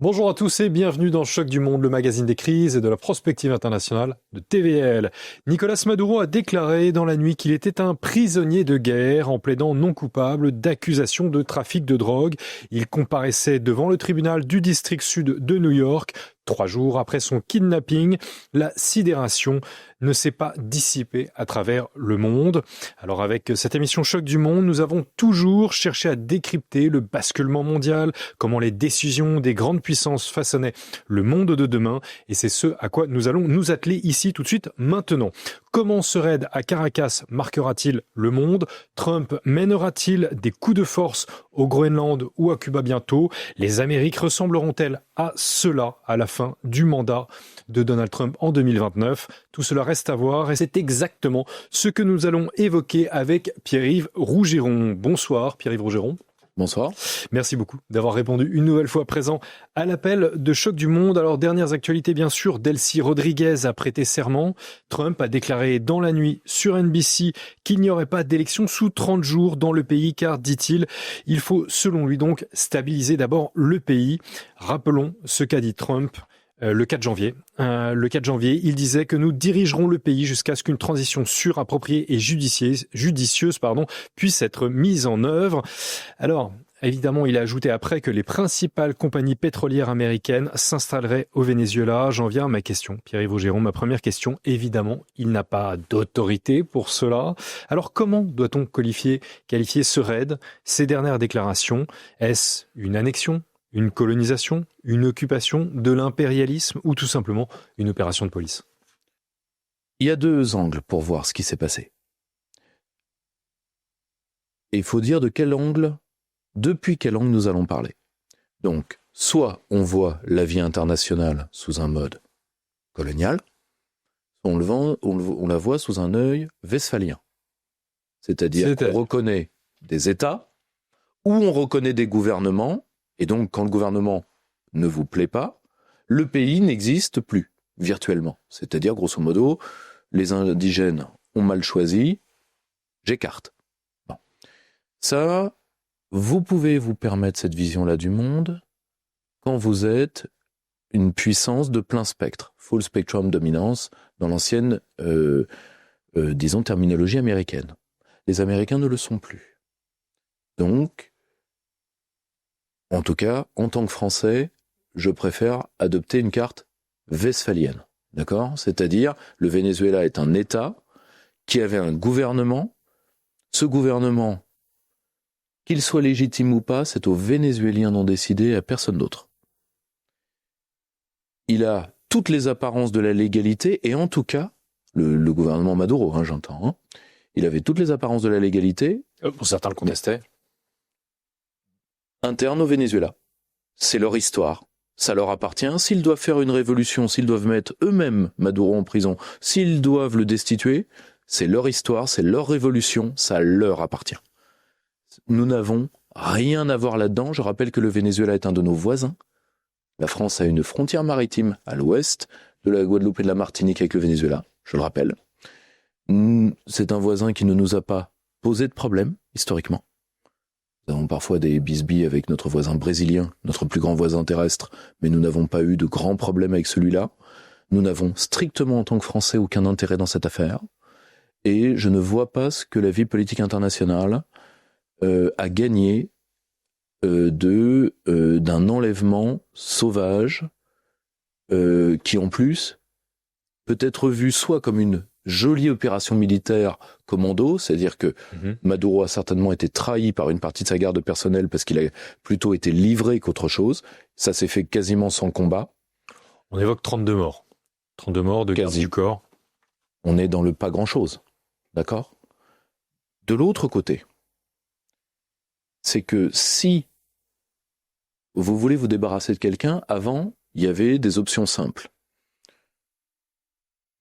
Bonjour à tous et bienvenue dans Choc du Monde, le magazine des crises et de la prospective internationale de TVL. Nicolás Maduro a déclaré dans la nuit qu'il était un prisonnier de guerre en plaidant non coupable d'accusations de trafic de drogue. Il comparaissait devant le tribunal du district sud de New York. 3 jours après son kidnapping, la sidération ne s'est pas dissipée à travers le monde. Alors avec cette émission Choc du Monde, nous avons toujours cherché à décrypter le basculement mondial, comment les décisions des grandes puissances façonnaient le monde de demain. Et c'est ce à quoi nous allons nous atteler ici tout de suite maintenant. Comment ce raid à Caracas marquera-t-il le monde? Trump mènera-t-il des coups de force au Groenland ou à Cuba bientôt? Les Amériques ressembleront-elles à cela à la fin du mandat de Donald Trump en 2029? Tout cela reste à voir et c'est exactement ce que nous allons évoquer avec Pierre-Yves Rougeron. Bonsoir Pierre-Yves Rougeron. Bonsoir. Merci beaucoup d'avoir répondu une nouvelle fois présent à l'appel de Choc du Monde. Alors, dernières actualités, bien sûr, Delcy Rodriguez a prêté serment. Trump a déclaré dans la nuit sur NBC qu'il n'y aurait pas d'élection sous 30 jours dans le pays car, dit-il, il faut, selon lui donc, stabiliser d'abord le pays. Rappelons ce qu'a dit Trump. Le 4 janvier. Le 4 janvier, il disait que nous dirigerons le pays jusqu'à ce qu'une transition sûre, appropriée et judicieuse, puisse être mise en œuvre. Alors, évidemment, il a ajouté après que les principales compagnies pétrolières américaines s'installeraient au Venezuela. J'en viens à ma question. Pierre-Yves Rougeron, ma première question. Évidemment, il n'a pas d'autorité pour cela. Alors, comment doit-on qualifier ce raid, ces dernières déclarations? Est-ce une annexion? Une colonisation, une occupation, de l'impérialisme ou tout simplement une opération de police? Il y a 2 angles pour voir ce qui s'est passé. Et il faut dire depuis quel angle nous allons parler. Donc, soit on voit la vie internationale sous un mode colonial, soit on la voit sous un œil westphalien. C'est-à-dire qu'on reconnaît des États, ou on reconnaît des gouvernements. Et donc, quand le gouvernement ne vous plaît pas, le pays n'existe plus, virtuellement. C'est-à-dire, grosso modo, les indigènes ont mal choisi, j'écarte. Bon. Ça, vous pouvez vous permettre cette vision-là du monde quand vous êtes une puissance de plein spectre, full spectrum dominance, dans l'ancienne, disons, terminologie américaine. Les Américains ne le sont plus. Donc, en tout cas, en tant que Français, je préfère adopter une carte westphalienne. D'accord ? C'est-à-dire, le Venezuela est un État qui avait un gouvernement. Ce gouvernement, qu'il soit légitime ou pas, c'est aux Vénézuéliens d'en décider et à personne d'autre. Il a toutes les apparences de la légalité et en tout cas, le gouvernement Maduro, j'entends, il avait toutes les apparences de la légalité. Pour certains le contestaient. Interne au Venezuela. C'est leur histoire. Ça leur appartient. S'ils doivent faire une révolution, s'ils doivent mettre eux-mêmes Maduro en prison, s'ils doivent le destituer, c'est leur histoire, c'est leur révolution, ça leur appartient. Nous n'avons rien à voir là-dedans. Je rappelle que le Venezuela est un de nos voisins. La France a une frontière maritime à l'ouest de la Guadeloupe et de la Martinique avec le Venezuela, je le rappelle. C'est un voisin qui ne nous a pas posé de problème, historiquement. Nous avons parfois des bisbilles avec notre voisin brésilien, notre plus grand voisin terrestre, mais nous n'avons pas eu de grands problèmes avec celui-là. Nous n'avons strictement en tant que Français aucun intérêt dans cette affaire. Et je ne vois pas ce que la vie politique internationale a gagné d'un enlèvement sauvage qui en plus peut être vu soit comme une jolie opération militaire commando, c'est-à-dire que Maduro a certainement été trahi par une partie de sa garde personnelle parce qu'il a plutôt été livré qu'autre chose. Ça s'est fait quasiment sans combat. On évoque 32 morts. 32 morts de garde du corps. On est dans le pas grand-chose. D'accord ? De l'autre côté, c'est que si vous voulez vous débarrasser de quelqu'un, avant, il y avait des options simples.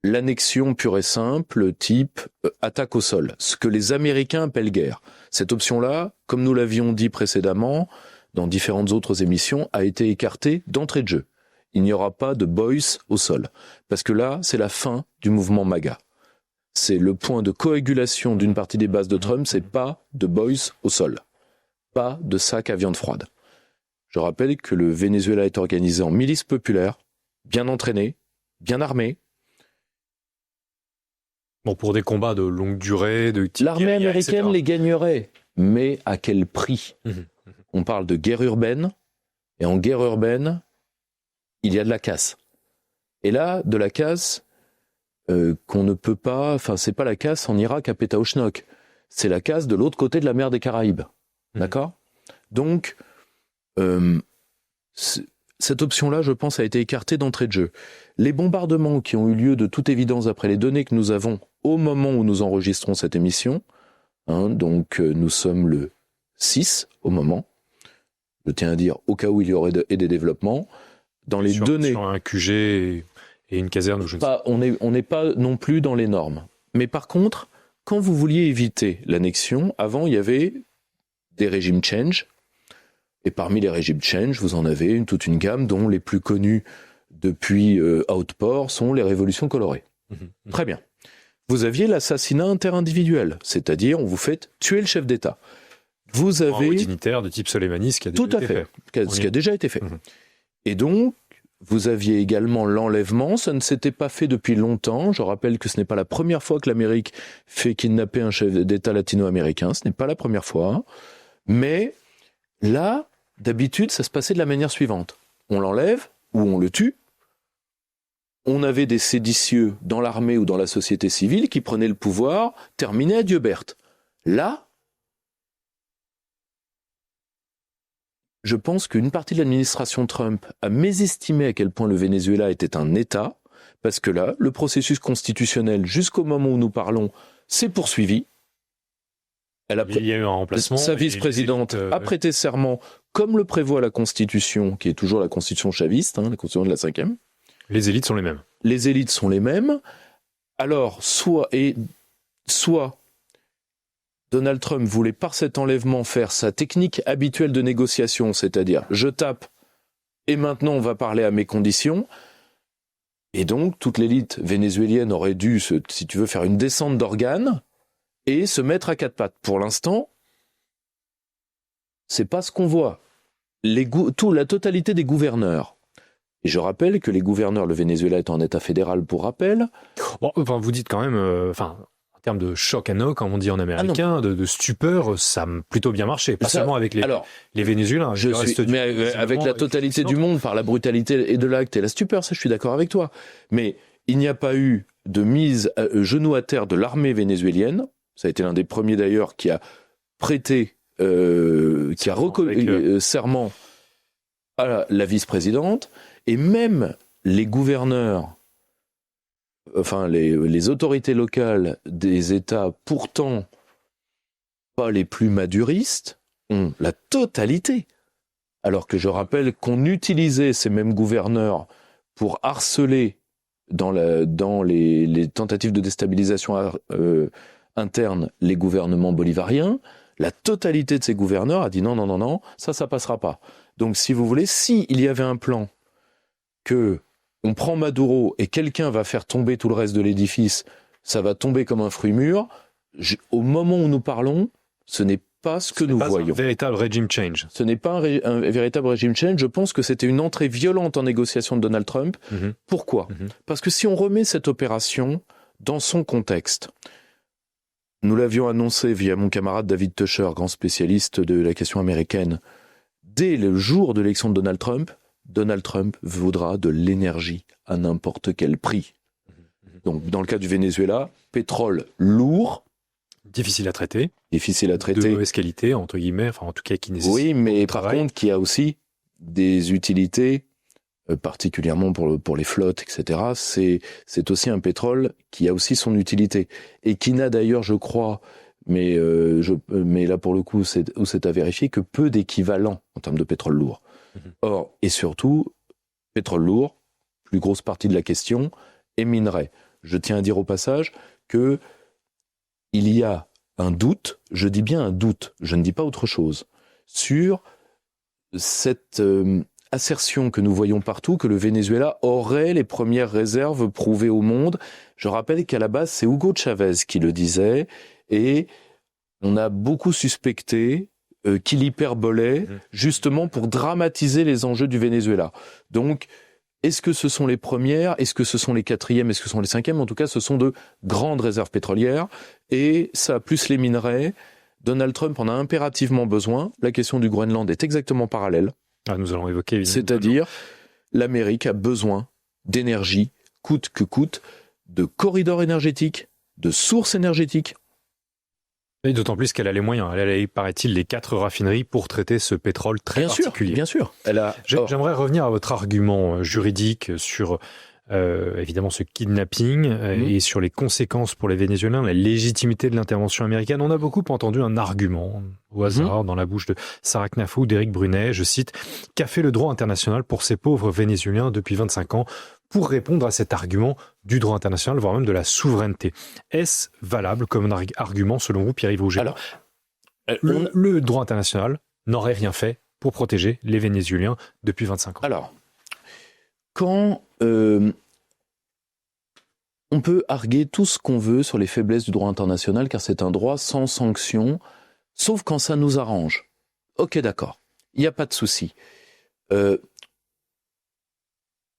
L'annexion pure et simple, type attaque au sol, ce que les Américains appellent guerre. Cette option-là, comme nous l'avions dit précédemment, dans différentes autres émissions, a été écartée d'entrée de jeu. Il n'y aura pas de boys au sol, parce que là, c'est la fin du mouvement MAGA. C'est le point de coagulation d'une partie des bases de Trump, c'est pas de boys au sol, pas de sac à viande froide. Je rappelle que le Venezuela est organisé en milices populaires, bien entraînées, bien armées. Bon, pour des combats de longue durée, de type L'armée guérilla, américaine etc. les gagnerait, mais à quel prix? Mhm. On parle de guerre urbaine, et en guerre urbaine, il y a de la casse. Et là, de la casse qu'on ne peut pas... Enfin, c'est pas la casse en Irak à Pétaouchnok, c'est la casse de l'autre côté de la mer des Caraïbes. D'accord ? Donc, cette option-là, je pense, a été écartée d'entrée de jeu. Les bombardements qui ont eu lieu de toute évidence après les données que nous avons au moment où nous enregistrons cette émission, donc nous sommes le 6 au moment, je tiens à dire au cas où il y aurait des développements, dans les données... Sur un QG et une caserne où je ne sais pas. On n'est pas non plus dans les normes. Mais par contre, quand vous vouliez éviter l'annexion, avant il y avait des régimes change, et parmi les régimes change, vous en avez toute une gamme dont les plus connus depuis Outpour sont les révolutions colorées. Très bien. Vous aviez l'assassinat interindividuel, c'est-à-dire on vous fait tuer le chef d'État. Vous avez... Un dignitaire de type Soleimani, ce qui a déjà été fait. Ce qui a déjà été fait. Et donc, vous aviez également l'enlèvement, ça ne s'était pas fait depuis longtemps. Je rappelle que ce n'est pas la première fois que l'Amérique fait kidnapper un chef d'État latino-américain, ce n'est pas la première fois. Mais là, d'habitude, ça se passait de la manière suivante. On l'enlève ou on le tue. On avait des séditieux dans l'armée ou dans la société civile qui prenaient le pouvoir, terminé à Dieu Berthe. Là, je pense qu'une partie de l'administration Trump a mésestimé à quel point le Venezuela était un État, parce que là, le processus constitutionnel, jusqu'au moment où nous parlons, s'est poursuivi. Il y a eu un remplacement. Sa vice-présidente a prêté serment, comme le prévoit la Constitution, qui est toujours la Constitution chaviste, la Constitution de la 5e. Les élites sont les mêmes. Les élites sont les mêmes. Alors, soit Donald Trump voulait par cet enlèvement faire sa technique habituelle de négociation, c'est-à-dire je tape et maintenant on va parler à mes conditions. Et donc toute l'élite vénézuélienne aurait dû, si tu veux, faire une descente d'organes et se mettre à quatre pattes. Pour l'instant, c'est pas ce qu'on voit. La totalité des gouverneurs. Et je rappelle que les gouverneurs, le Venezuela est en état fédéral pour rappel. Bon, enfin, vous dites quand même, en termes de choc à knock, comme on dit en américain, de stupeur, ça a plutôt bien marché. Pas seulement avec les Vénézuéliens. Mais avec la totalité du monde, par la brutalité et de l'acte et la stupeur, ça je suis d'accord avec toi. Mais il n'y a pas eu de mise genou à terre de l'armée vénézuélienne. Ça a été l'un des premiers d'ailleurs qui a prêté, qui a reconnu serment à la vice-présidente. Et même les gouverneurs, enfin les autorités locales des États pourtant pas les plus maduristes, ont la totalité. Alors que je rappelle qu'on utilisait ces mêmes gouverneurs pour harceler dans les tentatives de déstabilisation interne les gouvernements bolivariens. La totalité de ces gouverneurs a dit non, ça passera pas. Donc si vous voulez, s'il y avait un plan que on prend Maduro et quelqu'un va faire tomber tout le reste de l'édifice, ça va tomber comme un fruit mûr, au moment où nous parlons, ce n'est pas ce que nous voyons. Ce n'est pas un véritable régime change. Ce n'est pas un véritable régime change. Je pense que c'était une entrée violente en négociation de Donald Trump. Pourquoi ? Parce que si on remet cette opération dans son contexte, nous l'avions annoncé via mon camarade David Tusher, grand spécialiste de la question américaine, dès le jour de l'élection de Donald Trump voudra de l'énergie à n'importe quel prix. Donc, dans le cas du Venezuela, pétrole lourd. Difficile à traiter. De mauvaise qualité, entre guillemets, enfin en tout cas qui nécessite. Oui, mais par contre, qui a aussi des utilités, particulièrement pour les flottes, etc. C'est aussi un pétrole qui a aussi son utilité. Et qui n'a d'ailleurs, je crois, mais là pour le coup, c'est à vérifier, que peu d'équivalent en termes de pétrole lourd. Or, et surtout, pétrole lourd, plus grosse partie de la question, est minerai. Je tiens à dire au passage que il y a un doute, je dis bien un doute, je ne dis pas autre chose, sur cette assertion que nous voyons partout, que le Venezuela aurait les premières réserves prouvées au monde. Je rappelle qu'à la base, c'est Hugo Chavez qui le disait, et on a beaucoup suspecté qu'il hyperbolait, justement pour dramatiser les enjeux du Venezuela. Donc, est-ce que ce sont les premières? Est-ce que ce sont les quatrièmes? Est-ce que ce sont les cinquièmes? En tout cas, ce sont de grandes réserves pétrolières. Et ça, plus les minerais, Donald Trump en a impérativement besoin. La question du Groenland est exactement parallèle. Nous allons évoquer, évidemment. C'est-à-dire, l'Amérique a besoin d'énergie, coûte que coûte, de corridors énergétiques, de sources énergétiques. Et d'autant plus qu'elle a les moyens. Elle a, paraît-il, les 4 raffineries pour traiter ce pétrole très particulier. Bien sûr. J'aimerais revenir à votre argument juridique sur évidemment ce kidnapping et sur les conséquences pour les Vénézuéliens, la légitimité de l'intervention américaine. On a beaucoup entendu un argument au hasard dans la bouche de Sarah Knafou, d'Éric Brunet, je cite, « Qu'a fait le droit international pour ces pauvres Vénézuéliens depuis 25 ans ?» pour répondre à cet argument du droit international, voire même de la souveraineté. Est-ce valable comme un argument selon vous, Pierre-Yves Rouget? Alors, le droit international n'aurait rien fait pour protéger les Vénézuéliens depuis 25 ans. Alors, quand on peut arguer tout ce qu'on veut sur les faiblesses du droit international, car c'est un droit sans sanction, sauf quand ça nous arrange. Ok, d'accord, il n'y a pas de souci.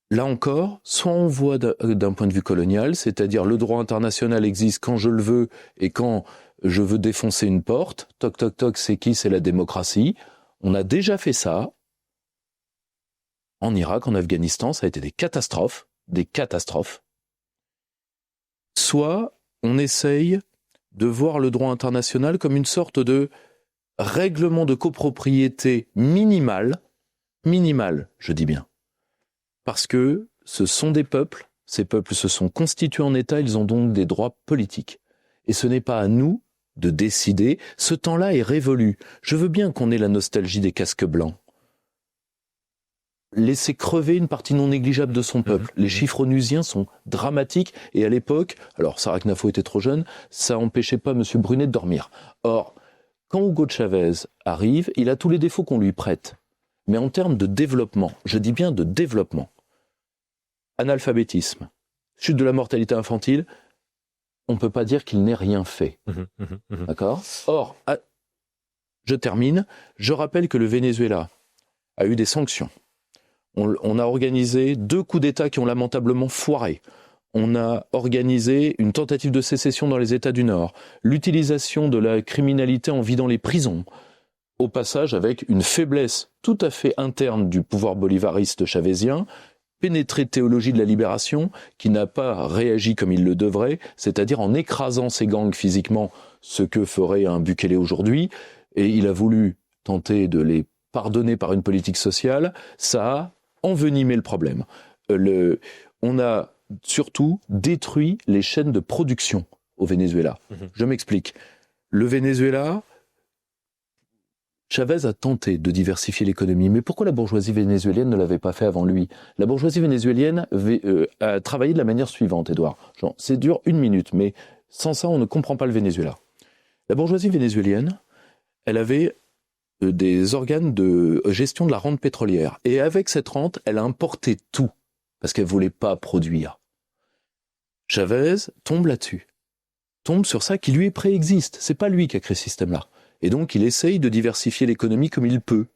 Là encore, soit on voit d'un point de vue colonial, c'est-à-dire le droit international existe quand je le veux et quand je veux défoncer une porte. Toc, toc, toc, c'est qui? C'est la démocratie. On a déjà fait ça. En Irak, en Afghanistan, ça a été des catastrophes. Des catastrophes. Soit on essaye de voir le droit international comme une sorte de règlement de copropriété minimal, je dis bien. Parce que ce sont des peuples, ces peuples se sont constitués en État, ils ont donc des droits politiques. Et ce n'est pas à nous de décider, ce temps-là est révolu. Je veux bien qu'on ait la nostalgie des casques blancs. Laisser crever une partie non négligeable de son peuple. Les chiffres onusiens sont dramatiques, et à l'époque, alors Sarah Knafou était trop jeune, ça n'empêchait pas M. Brunet de dormir. Or, quand Hugo Chavez arrive, il a tous les défauts qu'on lui prête. Mais en termes de développement, je dis bien de développement, analphabétisme, chute de la mortalité infantile, on ne peut pas dire qu'il n'ait rien fait. D'accord ? Or, je termine, je rappelle que le Venezuela a eu des sanctions. On a organisé 2 coups d'État qui ont lamentablement foiré. On a organisé une tentative de sécession dans les États du Nord, l'utilisation de la criminalité en vidant les prisons, au passage avec une faiblesse tout à fait interne du pouvoir bolivariste chavézien, pénétré de théologie de la libération, qui n'a pas réagi comme il le devrait, c'est-à-dire en écrasant ses gangs physiquement, ce que ferait un Bukele aujourd'hui, et il a voulu tenter de les pardonner par une politique sociale, ça a envenimé le problème. On a surtout détruit les chaînes de production au Venezuela. Je m'explique. Le Venezuela, Chavez a tenté de diversifier l'économie, mais pourquoi la bourgeoisie vénézuélienne ne l'avait pas fait avant lui? La bourgeoisie vénézuélienne a travaillé de la manière suivante, Édouard. C'est dur 1 minute, mais sans ça, on ne comprend pas le Venezuela. La bourgeoisie vénézuélienne, elle avait des organes de gestion de la rente pétrolière. Et avec cette rente, elle a importé tout, parce qu'elle ne voulait pas produire. Chavez tombe là-dessus. Tombe sur ça qui lui préexiste. C'est pas lui qui a créé ce système-là. Et donc, il essaye de diversifier l'économie comme il peut.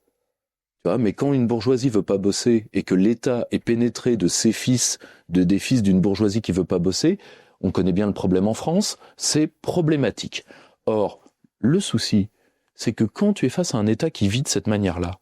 Tu vois, mais quand une bourgeoisie veut pas bosser et que l'État est pénétré de ses fils, des fils d'une bourgeoisie qui veut pas bosser, on connaît bien le problème en France, c'est problématique. Or, le souci, c'est que quand tu es face à un État qui vit de cette manière-là,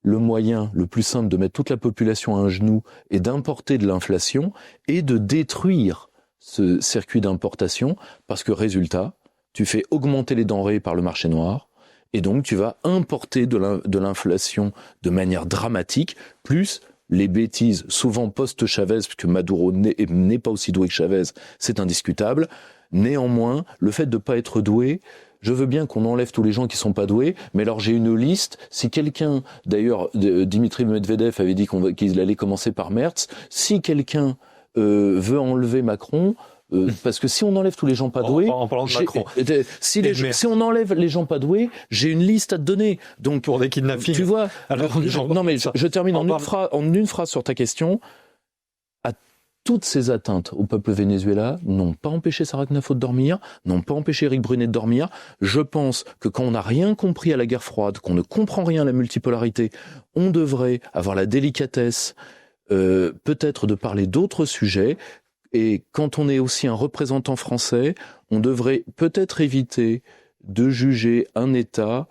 le moyen le plus simple de mettre toute la population à un genou et d'importer de l'inflation et de détruire ce circuit d'importation, parce que résultat, tu fais augmenter les denrées par le marché noir, et donc tu vas importer de l'inflation de manière dramatique, plus les bêtises, souvent post-Chavez, puisque Maduro n'est pas aussi doué que Chavez, c'est indiscutable. Néanmoins, le fait de ne pas être doué, je veux bien qu'on enlève tous les gens qui ne sont pas doués, mais alors j'ai une liste, si quelqu'un, d'ailleurs Dimitri Medvedev avait dit qu'il allait commencer par Merz, si quelqu'un veut enlever Macron, parce que si on enlève tous les gens pas doués, en parlant de Macron, si on enlève les gens pas doués, j'ai une liste à te donner. Donc pour des kidnappings. Tu vois, alors, non mais je termine en une phrase sur ta question. toutes ces atteintes au peuple vénézuélien n'ont pas empêché Sarah Knafo de dormir, n'ont pas empêché Éric Brunet de dormir. Je pense que quand on n'a rien compris à la guerre froide, qu'on ne comprend rien à la multipolarité, on devrait avoir la délicatesse peut-être de parler d'autres sujets. Et quand on est aussi un représentant français, on devrait peut-être éviter de juger un État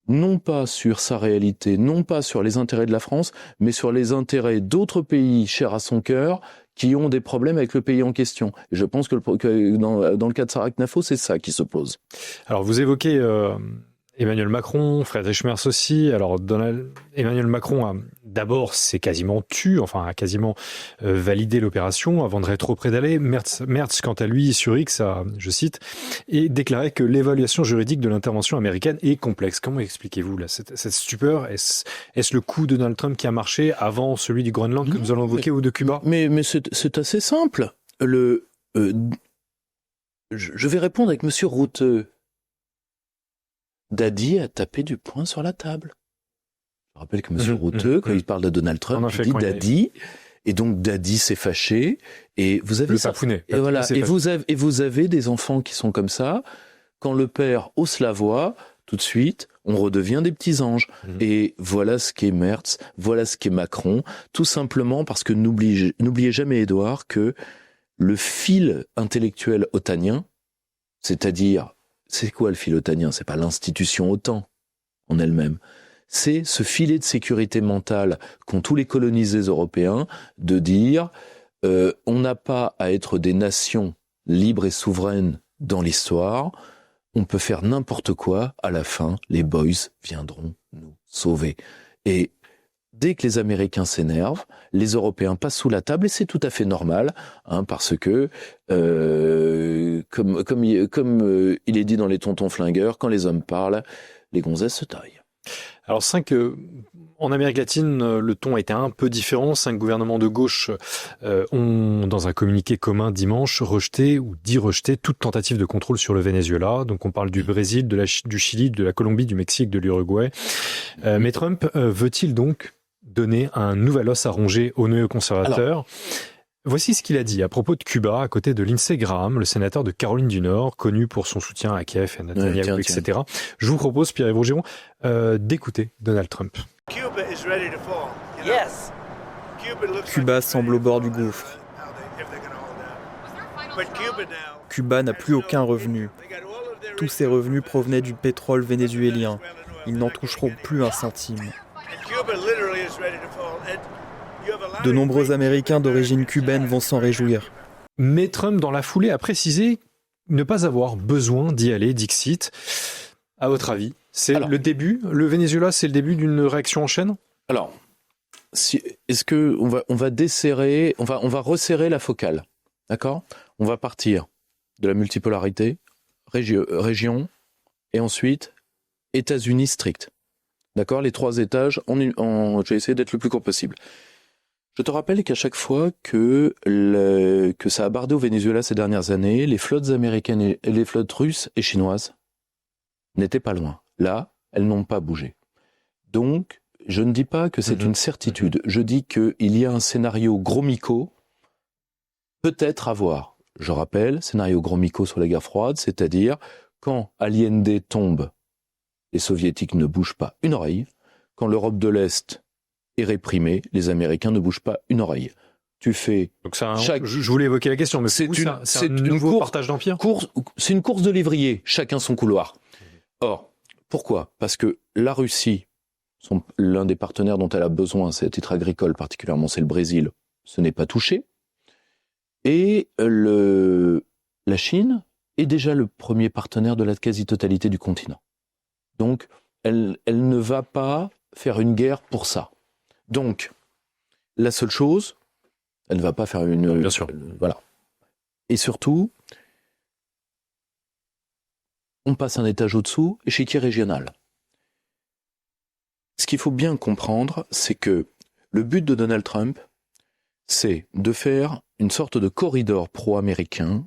non pas sur sa réalité, non pas sur les intérêts de la France, mais sur les intérêts d'autres pays chers à son cœur, qui ont des problèmes avec le pays en question. Et je pense que dans le cas de Sarah Knafo, c'est ça qui se pose. Alors, vous évoquez Emmanuel Macron, Friedrich Merz aussi. Alors, Emmanuel Macron d'abord, s'est quasiment a quasiment validé l'opération avant de rétro-pédaler. Merz, quant à lui, sur X, je cite, et déclaré que l'évaluation juridique de l'intervention américaine est complexe. Comment expliquez-vous là, cette stupeur? Est-ce le coup de Donald Trump qui a marché avant celui du Groenland que nous allons évoquer ou de Cuba? Mais c'est assez simple. Je vais répondre avec Monsieur Routeux. Dadi a tapé du poing sur la table. Je rappelle que M. Routeux, quand il parle de Donald Trump, il dit Dadi, et donc Dadi s'est fâché, et vous avez le ça. Papounet. Et voilà. Et vous avez des enfants qui sont comme ça. Quand le père hausse la voix, tout de suite, on redevient des petits anges. Et voilà ce qu'est Merz, voilà ce qu'est Macron, tout simplement parce que n'oubliez jamais, Édouard, que le fil intellectuel otanien, c'est-à-dire, c'est quoi le fil otanien? C'est pas l'institution OTAN en elle-même. C'est ce filet de sécurité mentale qu'ont tous les colonisés européens de dire on n'a pas à être des nations libres et souveraines dans l'histoire, on peut faire n'importe quoi, à la fin, les boys viendront nous sauver. Et dès que les Américains s'énervent, les Européens passent sous la table, et c'est tout à fait normal, parce que, comme il est dit dans les Tontons Flingueurs, quand les hommes parlent, les gonzesses se taillent. Alors, en Amérique latine, le ton était un peu différent. 5 gouvernements de gauche ont, dans un communiqué commun dimanche, rejeté toute tentative de contrôle sur le Venezuela. Donc, on parle du Brésil, du Chili, de la Colombie, du Mexique, de l'Uruguay. Mais Trump veut-il donc donner un nouvel os à ronger aux néoconservateurs? Voici ce qu'il a dit à propos de Cuba, à côté de Lindsey Graham, le sénateur de Caroline du Nord, connu pour son soutien à Kiev et Netanyahou, etc. Je vous propose, Pierre-Yves Rougiron, d'écouter Donald Trump. Cuba semble au bord du gouffre. Cuba n'a plus aucun revenu. Tous ses revenus provenaient du pétrole vénézuélien. Ils n'en toucheront plus un centime. De nombreux Américains d'origine cubaine vont s'en réjouir. Mais Trump, dans la foulée, a précisé ne pas avoir besoin d'y aller, dixit. À votre avis, le début, le Venezuela, c'est le début d'une réaction en chaîne? Alors, est-ce que on va desserrer, on va resserrer la focale, d'accord? On va partir de la multipolarité, région, et ensuite États-Unis strict, d'accord? Les 3 étages. Je vais essayer d'être le plus court possible. Je te rappelle qu'à chaque fois que ça a bardé au Venezuela ces dernières années, les flottes américaines et les flottes russes et chinoises n'étaient pas loin. Là, elles n'ont pas bougé. Donc, je ne dis pas que c'est une certitude. Je dis qu'il y a un scénario Gromyko, peut-être à voir. Je rappelle, scénario Gromyko sur la guerre froide, c'est-à-dire quand Allende tombe, les soviétiques ne bougent pas une oreille. Quand l'Europe de l'Est est réprimée, les Américains ne bougent pas une oreille. Tu fais... Donc je voulais évoquer la question, mais c'est un nouveau partage d'empire. C'est une course de lévrier, chacun son couloir. Or, pourquoi? Parce que la Russie, l'un des partenaires dont elle a besoin, c'est à titre agricole particulièrement, c'est le Brésil, ce n'est pas touché. Et la Chine est déjà le premier partenaire de la quasi-totalité du continent. Donc, elle ne va pas faire une guerre pour ça. Donc, la seule chose, elle ne va pas faire une... Bien sûr. Voilà. Et surtout, on passe un étage au-dessous, échiquier régional. Ce qu'il faut bien comprendre, c'est que le but de Donald Trump, c'est de faire une sorte de corridor pro-américain,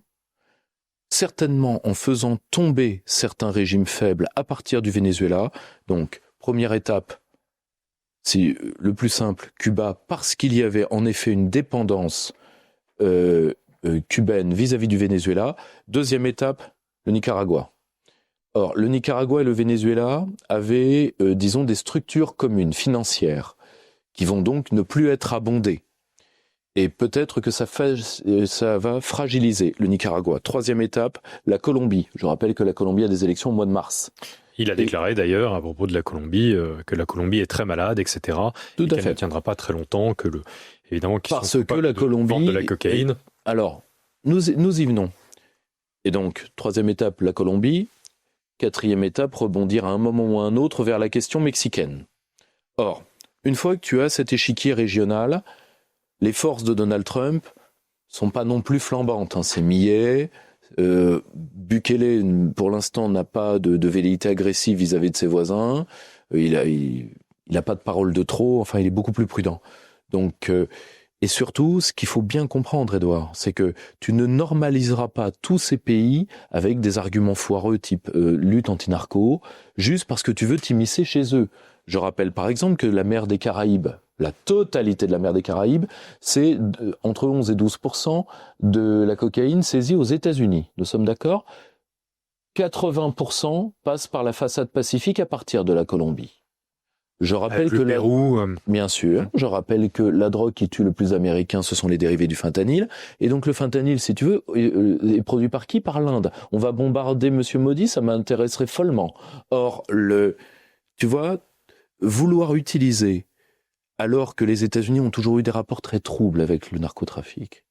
certainement en faisant tomber certains régimes faibles à partir du Venezuela. Donc, première étape, c'est le plus simple, Cuba, parce qu'il y avait en effet une dépendance cubaine vis-à-vis du Venezuela. Deuxième étape, le Nicaragua. Or, le Nicaragua et le Venezuela avaient, disons, des structures communes, financières, qui vont donc ne plus être abondées. Et peut-être que ça va fragiliser le Nicaragua. Troisième étape, la Colombie. Je rappelle que la Colombie a des élections au mois de mars. Il a déclaré d'ailleurs, à propos de la Colombie, que la Colombie est très malade, etc. Tout et à qu'elle fait. ne tiendra pas très longtemps, évidemment, Parce que la Colombie de la cocaïne. Alors, nous y venons. Et donc, troisième étape, la Colombie. Quatrième étape, rebondir à un moment ou à un autre vers la question mexicaine. Or, une fois que tu as cet échiquier régional, les forces de Donald Trump sont pas non plus flambantes. C'est millet. Bukele, pour l'instant, n'a pas de velléité agressive vis-à-vis de ses voisins. Il a pas de parole de trop. Enfin, il est beaucoup plus prudent. Donc, et surtout, ce qu'il faut bien comprendre, Edouard, c'est que tu ne normaliseras pas tous ces pays avec des arguments foireux type lutte anti-narco, juste parce que tu veux t'immiscer chez eux. Je rappelle par exemple que la mer des Caraïbes, la totalité de la mer des Caraïbes, c'est entre 11 et 12% de la cocaïne saisie aux États-Unis. Nous sommes d'accord ? 80% passent par la façade pacifique à partir de la Colombie. Je rappelle que Pérou, bien sûr, je rappelle que la drogue qui tue le plus d'Américains, ce sont les dérivés du fentanyl. Et donc le fentanyl, si tu veux, est produit par qui ? Par l'Inde. On va bombarder Monsieur Modi, ça m'intéresserait follement. Or, tu vois, vouloir utiliser, alors que les États-Unis ont toujours eu des rapports très troubles avec le narcotrafic.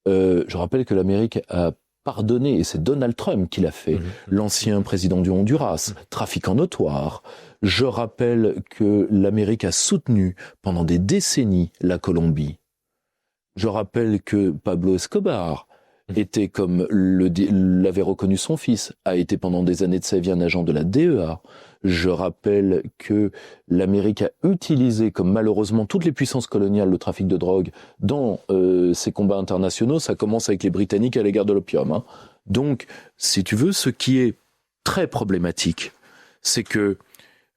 Je rappelle que l'Amérique a pardonné, et c'est Donald Trump qui l'a fait, l'ancien président du Honduras, trafiquant notoire. Je rappelle que l'Amérique a soutenu pendant des décennies la Colombie. Je rappelle que Pablo Escobar était, comme l'avait reconnu son fils, a été pendant des années de sa vie un agent de la DEA. Je rappelle que l'Amérique a utilisé, comme malheureusement toutes les puissances coloniales, le trafic de drogue dans ses combats internationaux. Ça commence avec les Britanniques à l'égard de l'opium. Donc, si tu veux, ce qui est très problématique, c'est que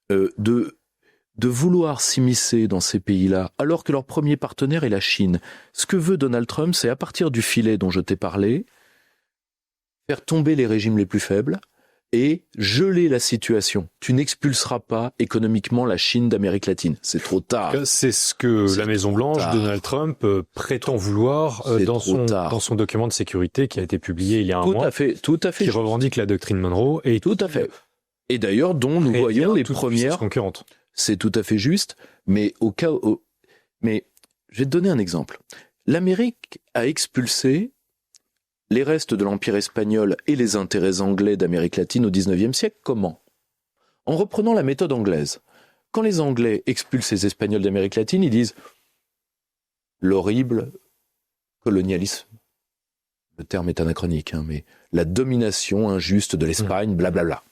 de vouloir s'immiscer dans ces pays-là, alors que leur premier partenaire est la Chine. Ce que veut Donald Trump, c'est à partir du filet dont je t'ai parlé, faire tomber les régimes les plus faibles et geler la situation. Tu n'expulseras pas économiquement la Chine d'Amérique latine. C'est trop tard. C'est ce que la Maison-Blanche, Donald Trump, prétend vouloir dans son document de sécurité qui a été publié il y a un mois. Tout à fait. Qui revendique la doctrine Monroe. Et tout à fait. Et d'ailleurs, dont nous voyons les premières concurrentes. C'est tout à fait juste, mais mais je vais te donner un exemple. L'Amérique a expulsé les restes de l'Empire espagnol et les intérêts anglais d'Amérique latine au XIXe siècle. Comment ? En reprenant la méthode anglaise. Quand les Anglais expulsent les Espagnols d'Amérique latine, ils disent l'horrible colonialisme. Le terme est anachronique, mais la domination injuste de l'Espagne, blablabla.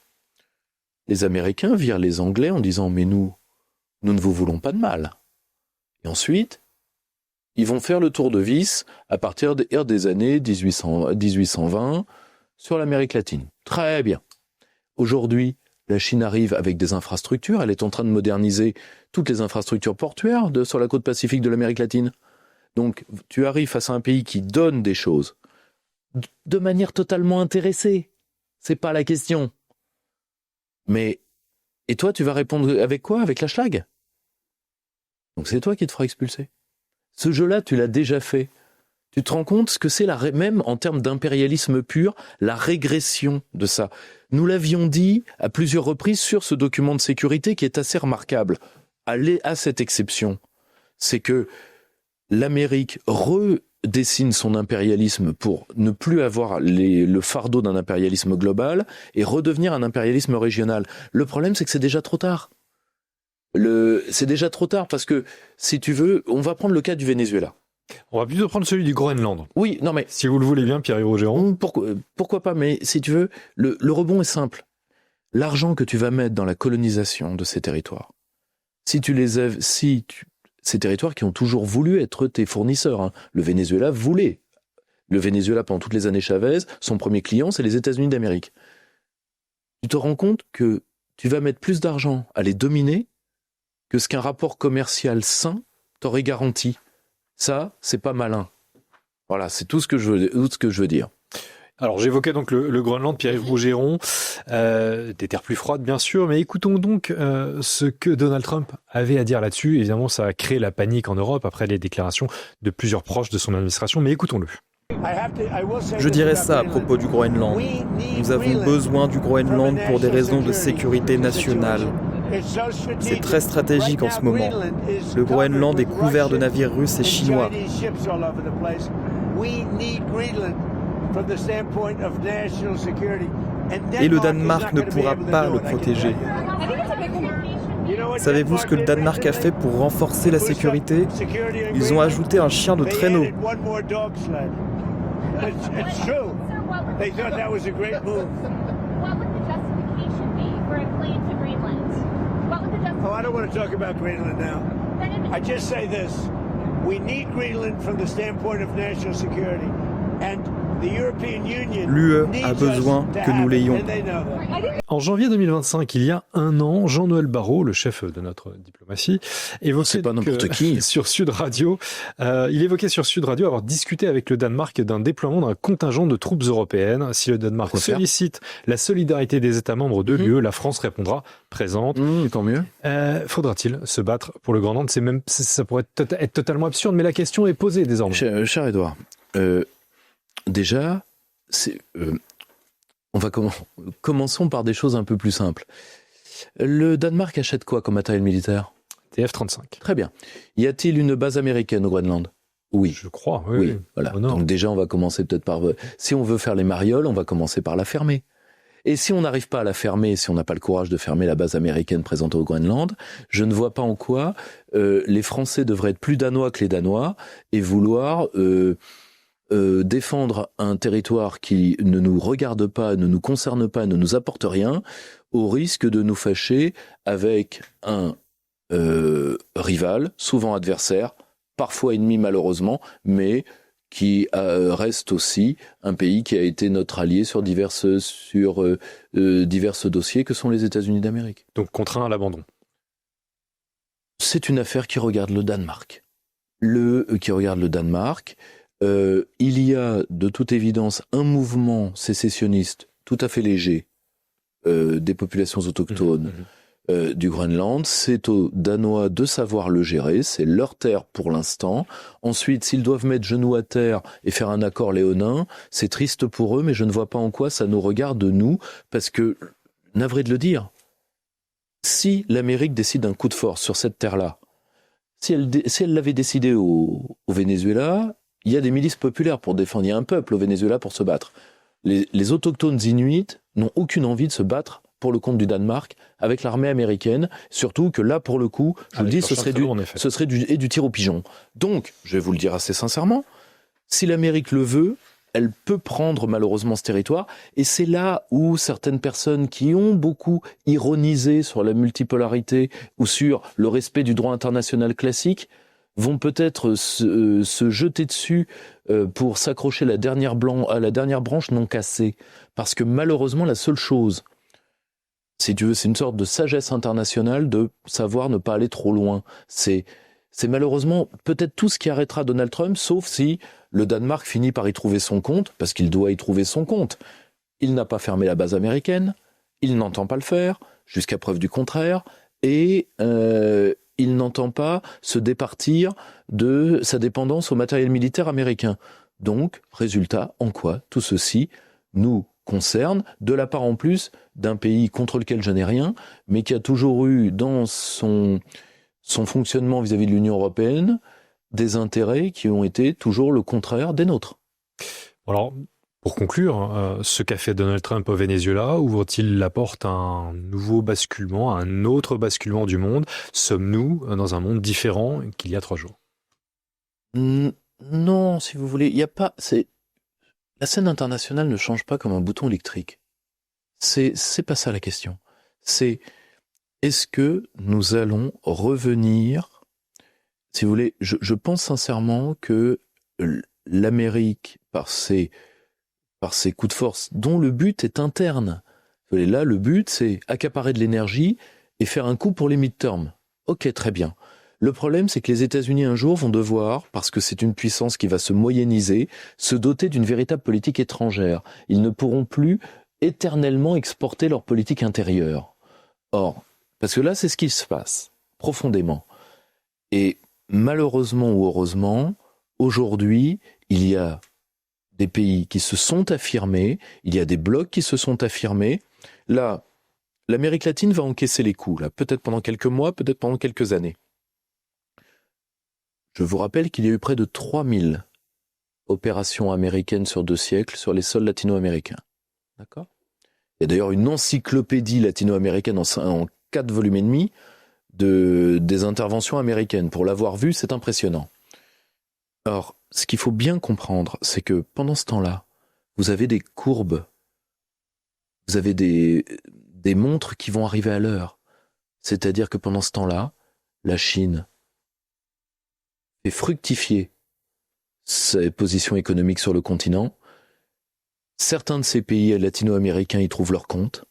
Les Américains virent les Anglais en disant « Mais nous ne vous voulons pas de mal ». Et ensuite, ils vont faire le tour de vis à partir des années 1820 sur l'Amérique latine. Très bien. Aujourd'hui, la Chine arrive avec des infrastructures. Elle est en train de moderniser toutes les infrastructures portuaires sur la côte pacifique de l'Amérique latine. Donc, tu arrives face à un pays qui donne des choses de manière totalement intéressée. C'est pas la question. Mais, et toi, tu vas répondre avec quoi ? Avec la schlag ? Donc c'est toi qui te feras expulser. Ce jeu-là, tu l'as déjà fait. Tu te rends compte ce que c'est, même en termes d'impérialisme pur, la régression de ça. Nous l'avions dit à plusieurs reprises sur ce document de sécurité qui est assez remarquable. À cette exception, c'est que l'Amérique redessine son impérialisme pour ne plus avoir le fardeau d'un impérialisme global et redevenir un impérialisme régional. Le problème, c'est que c'est déjà trop tard. C'est déjà trop tard parce que, si tu veux, on va prendre le cas du Venezuela. On va plutôt prendre celui du Groenland. Oui, non mais... Si vous le voulez bien, Pierre-Yves Rougeron. Pourquoi pas, mais si tu veux, le rebond est simple. L'argent que tu vas mettre dans la colonisation de ces territoires, ces territoires qui ont toujours voulu être tes fournisseurs. Le Venezuela voulait. Le Venezuela, pendant toutes les années Chavez, son premier client, c'est les États-Unis d'Amérique. Tu te rends compte que tu vas mettre plus d'argent à les dominer que ce qu'un rapport commercial sain t'aurait garanti. Ça, c'est pas malin. Voilà, c'est tout ce que je veux dire. Alors j'évoquais donc le Groenland, Pierre-Yves Rougeron, des terres plus froides bien sûr, mais écoutons donc ce que Donald Trump avait à dire là-dessus. Évidemment, ça a créé la panique en Europe après les déclarations de plusieurs proches de son administration, mais écoutons-le. Je dirais ça à propos du Groenland. Nous avons besoin du Groenland pour des raisons de sécurité nationale. C'est très stratégique en ce moment. Le Groenland est couvert de navires russes et chinois. Et le Danemark ne pourra pas le protéger. Savez-vous ce que le Danemark a fait pour renforcer la sécurité? Ils ont ajouté un chien de traîneau. I don't want to talk about Greenland now. I just say this. We need Greenland from the standpoint of national security. And l'UE a besoin que nous l'ayons. En janvier 2025, il y a un an, Jean-Noël Barrot, le chef de notre diplomatie, évoquait sur Sud Radio, il évoquait sur Sud Radio avoir discuté avec le Danemark d'un déploiement d'un contingent de troupes européennes. Si le Danemark sollicite la solidarité des États membres de l'UE, la France répondra présente. Tant mieux. Faudra-t-il se battre pour le Groenland? Ça pourrait être totalement absurde, mais la question est posée désormais. Cher Édouard, déjà, commençons par des choses un peu plus simples. Le Danemark achète quoi comme matériel militaire? des F-35. Très bien. Y a-t-il une base américaine au Groenland? Oui. Je crois, oui. Voilà. Donc déjà, on va commencer peut-être par... Si on veut faire les marioles, on va commencer par la fermer. Et si on n'arrive pas à la fermer, si on n'a pas le courage de fermer la base américaine présente au Groenland, je ne vois pas en quoi les Français devraient être plus danois que les Danois et vouloir... défendre un territoire qui ne nous regarde pas, ne nous concerne pas, ne nous apporte rien, au risque de nous fâcher avec un rival, souvent adversaire, parfois ennemi malheureusement, mais qui reste aussi un pays qui a été notre allié sur divers dossiers que sont les États-Unis d'Amérique. Donc contraint à l'abandon. C'est une affaire qui regarde le Danemark. Il y a de toute évidence un mouvement sécessionniste tout à fait léger des populations autochtones du Groenland. C'est aux Danois de savoir le gérer, c'est leur terre pour l'instant. Ensuite, s'ils doivent mettre genoux à terre et faire un accord léonin, c'est triste pour eux, mais je ne vois pas en quoi ça nous regarde nous, parce que, navré de le dire, si l'Amérique décide un coup de force sur cette terre-là, si elle l'avait décidé au Venezuela, il y a des milices populaires pour défendre, il y a un peuple au Venezuela pour se battre. Les autochtones inuits n'ont aucune envie de se battre pour le compte du Danemark avec l'armée américaine, surtout que là, pour le coup, je vous le dis, ce serait du tir au pigeon. Donc, je vais vous le dire assez sincèrement, si l'Amérique le veut, elle peut prendre malheureusement ce territoire, et c'est là où certaines personnes qui ont beaucoup ironisé sur la multipolarité ou sur le respect du droit international classique vont peut-être se jeter dessus pour s'accrocher à la dernière branche non cassée. Parce que malheureusement, la seule chose, si tu veux, c'est une sorte de sagesse internationale de savoir ne pas aller trop loin. C'est malheureusement peut-être tout ce qui arrêtera Donald Trump, sauf si le Danemark finit par y trouver son compte, parce qu'il doit y trouver son compte. Il n'a pas fermé la base américaine, il n'entend pas le faire, jusqu'à preuve du contraire, et... il n'entend pas se départir de sa dépendance au matériel militaire américain. Donc, résultat, en quoi tout ceci nous concerne, de la part en plus d'un pays contre lequel je n'ai rien, mais qui a toujours eu dans son fonctionnement vis-à-vis de l'Union européenne des intérêts qui ont été toujours le contraire des nôtres. Alors, pour conclure, ce qu'a fait Donald Trump au Venezuela ouvre-t-il la porte à un nouveau basculement, à un autre basculement du monde? Sommes-nous dans un monde différent qu'il y a 3 jours? Non, si vous voulez, il y a pas. La scène internationale ne change pas comme un bouton électrique. C'est pas ça la question. C'est est-ce que nous allons revenir? Si vous voulez, je pense sincèrement que l'Amérique, par ses coups de force, dont le but est interne. Et là, le but, c'est accaparer de l'énergie et faire un coup pour les midterms. Ok, très bien. Le problème, c'est que les États-Unis, un jour, vont devoir, parce que c'est une puissance qui va se moyenniser, se doter d'une véritable politique étrangère. Ils ne pourront plus éternellement exporter leur politique intérieure. Or, parce que là, c'est ce qui se passe, profondément. Et malheureusement ou heureusement, aujourd'hui, il y a des pays qui se sont affirmés, il y a des blocs qui se sont affirmés. Là, l'Amérique latine va encaisser les coups, là, peut-être pendant quelques mois, peut-être pendant quelques années. Je vous rappelle qu'il y a eu près de 3000 opérations américaines sur 2 siècles sur les sols latino-américains. D'accord ? Il y a d'ailleurs une encyclopédie latino-américaine en 4 volumes et demi des interventions américaines. Pour l'avoir vu, c'est impressionnant. Or, ce qu'il faut bien comprendre, c'est que pendant ce temps-là, vous avez des courbes, vous avez des montres qui vont arriver à l'heure. C'est-à-dire que pendant ce temps-là, la Chine fait fructifier ses positions économiques sur le continent. Certains de ces pays latino-américains y trouvent leur compte.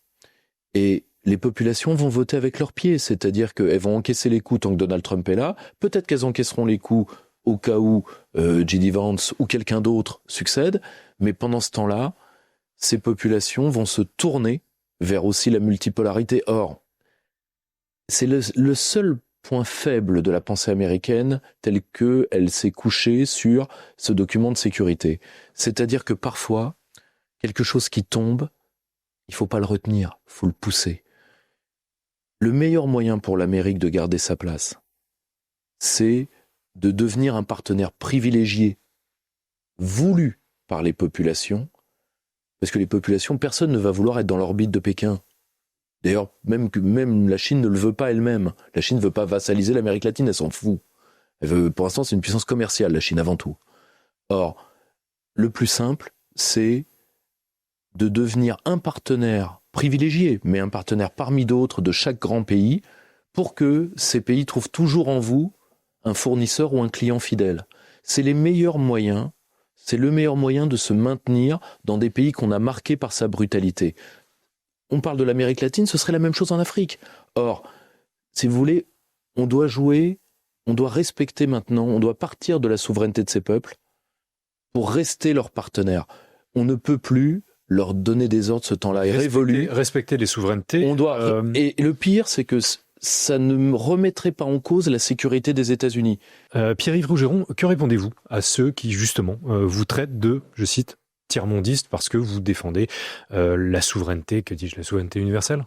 Et les populations vont voter avec leurs pieds. C'est-à-dire qu'elles vont encaisser les coups tant que Donald Trump est là. Peut-être qu'elles encaisseront les coups au cas où J.D. Vance ou quelqu'un d'autre succède. Mais pendant ce temps-là, ces populations vont se tourner vers aussi la multipolarité. Or, c'est le seul point faible de la pensée américaine telle qu'elle s'est couchée sur ce document de sécurité. C'est-à-dire que parfois, quelque chose qui tombe, il ne faut pas le retenir, il faut le pousser. Le meilleur moyen pour l'Amérique de garder sa place, c'est de devenir un partenaire privilégié, voulu par les populations, parce que les populations, personne ne va vouloir être dans l'orbite de Pékin. D'ailleurs, même la Chine ne le veut pas elle-même. La Chine ne veut pas vassaliser l'Amérique latine, elle s'en fout. Elle veut, pour l'instant, c'est une puissance commerciale, la Chine, avant tout. Or, le plus simple, c'est de devenir un partenaire privilégié, mais un partenaire parmi d'autres de chaque grand pays, pour que ces pays trouvent toujours en vous un fournisseur ou un client fidèle. C'est le meilleur moyen de se maintenir dans des pays qu'on a marqués par sa brutalité. On parle de l'Amérique latine, ce serait la même chose en Afrique. Or, si vous voulez, on doit respecter maintenant, on doit partir de la souveraineté de ces peuples pour rester leurs partenaires. On ne peut plus leur donner des ordres, ce temps-là est révolu. Respecter les souverainetés. On doit, et le pire, c'est que ça ne remettrait pas en cause la sécurité des États-Unis. Pierre-Yves Rougeron, que répondez-vous à ceux qui, justement, vous traitent de, je cite, tiers-mondiste parce que vous défendez la souveraineté, que dis-je, la souveraineté universelle ?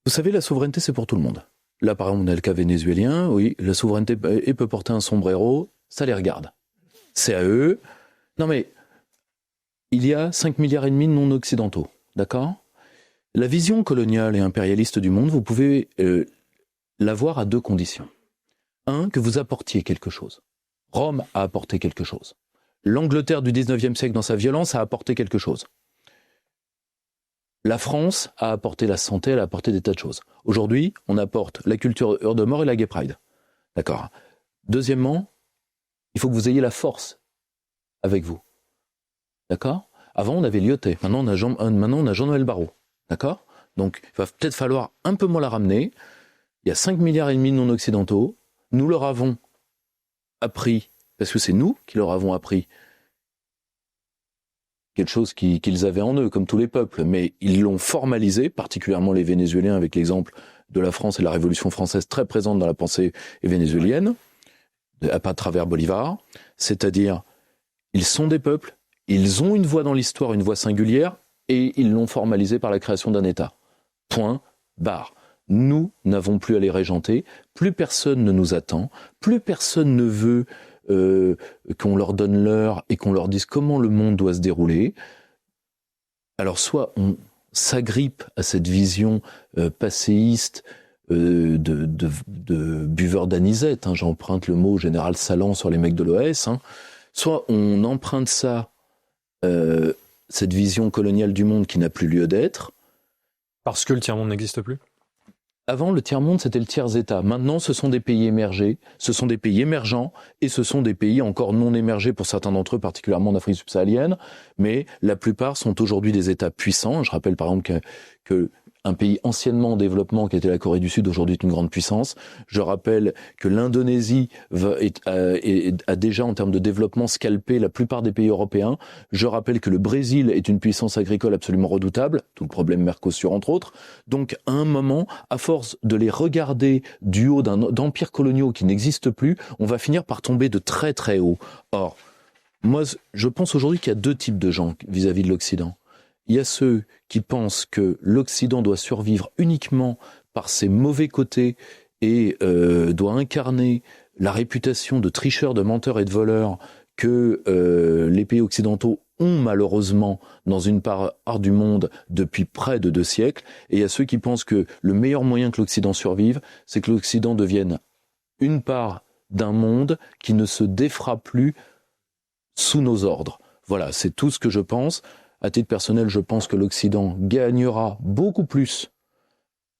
Vous savez, la souveraineté, c'est pour tout le monde. Là, par exemple, on a le cas vénézuélien, oui, la souveraineté peut porter un sombrero, ça les regarde. C'est à eux. Non mais, il y a 5,5 milliards de non-occidentaux, d'accord ? La vision coloniale et impérialiste du monde, vous pouvez l'avoir à 2 conditions. 1, que vous apportiez quelque chose. Rome a apporté quelque chose. L'Angleterre du 19e siècle, dans sa violence, a apporté quelque chose. La France a apporté la santé, elle a apporté des tas de choses. Aujourd'hui, on apporte la culture de mort et la gay pride. D'accord. Deuxièmement, il faut que vous ayez la force avec vous. D'accord ? Avant, on avait Lyotet. Maintenant, on a Jean-Noël Barrot. D'accord ? Donc, il va peut-être falloir un peu moins la ramener. Il y a 5,5 milliards de non-occidentaux. Nous leur avons appris, parce que c'est nous qui leur avons appris quelque chose qu'ils avaient en eux, comme tous les peuples, mais ils l'ont formalisé, particulièrement les Vénézuéliens, avec l'exemple de la France et la Révolution française très présente dans la pensée vénézuélienne, à travers Bolivar, c'est-à-dire, ils sont des peuples, ils ont une voix dans l'histoire, une voix singulière, et ils l'ont formalisé par la création d'un État. Point, barre. Nous n'avons plus à les régenter, plus personne ne nous attend, plus personne ne veut qu'on leur donne l'heure et qu'on leur dise comment le monde doit se dérouler. Alors soit on s'agrippe à cette vision passéiste de buveur d'anisette, hein, j'emprunte le mot général Salan sur les mecs de l'OS, hein, soit on emprunte ça, cette vision coloniale du monde qui n'a plus lieu d'être. Parce que le tiers-monde n'existe plus ? Avant, le tiers-monde, c'était le tiers-État. Maintenant, ce sont des pays émergés, ce sont des pays émergents, et ce sont des pays encore non émergés pour certains d'entre eux, particulièrement en Afrique subsaharienne, mais la plupart sont aujourd'hui des États puissants. Je rappelle par exemple que un pays anciennement en développement qui était la Corée du Sud, aujourd'hui est une grande puissance. Je rappelle que l'Indonésie a déjà, en termes de développement, scalpé la plupart des pays européens. Je rappelle que le Brésil est une puissance agricole absolument redoutable, tout le problème Mercosur entre autres. Donc à un moment, à force de les regarder du haut d'empires coloniaux qui n'existent plus, on va finir par tomber de très très haut. Or, moi, je pense aujourd'hui qu'il y a deux types de gens vis-à-vis de l'Occident. Il y a ceux qui pensent que l'Occident doit survivre uniquement par ses mauvais côtés et doit incarner la réputation de tricheur, de menteur et de voleur que les pays occidentaux ont malheureusement dans une part du monde depuis près de 2 siècles. Et il y a ceux qui pensent que le meilleur moyen que l'Occident survive, c'est que l'Occident devienne une part d'un monde qui ne se défera plus sous nos ordres. Voilà, c'est tout ce que je pense. À titre personnel, je pense que l'Occident gagnera beaucoup plus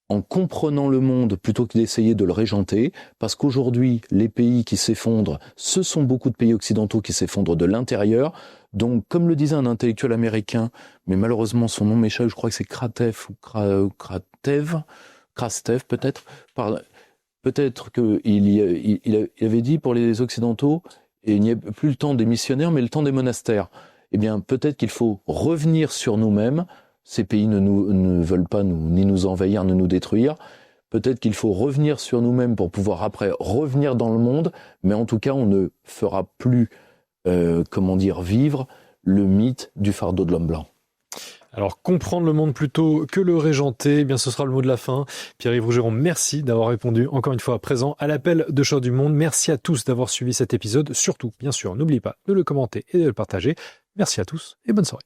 en comprenant le monde plutôt que d'essayer de le régenter, parce qu'aujourd'hui, les pays qui s'effondrent, ce sont beaucoup de pays occidentaux qui s'effondrent de l'intérieur. Donc, comme le disait un intellectuel américain, mais malheureusement son nom m'échappe, je crois que c'est Krastev peut-être. Peut-être qu'il avait dit pour les Occidentaux, et il n'y a plus le temps des missionnaires, mais le temps des monastères. Eh bien, peut-être qu'il faut revenir sur nous-mêmes. Ces pays ne veulent pas ni nous envahir, ni nous détruire. Peut-être qu'il faut revenir sur nous-mêmes pour pouvoir après revenir dans le monde. Mais en tout cas, on ne fera plus, vivre le mythe du fardeau de l'homme blanc. Alors, comprendre le monde plutôt que le régenter, eh bien, ce sera le mot de la fin. Pierre-Yves Rougeron, merci d'avoir répondu encore une fois à présent à l'appel de Choc du Monde. Merci à tous d'avoir suivi cet épisode. Surtout, bien sûr, n'oubliez pas de le commenter et de le partager. Merci à tous et bonne soirée.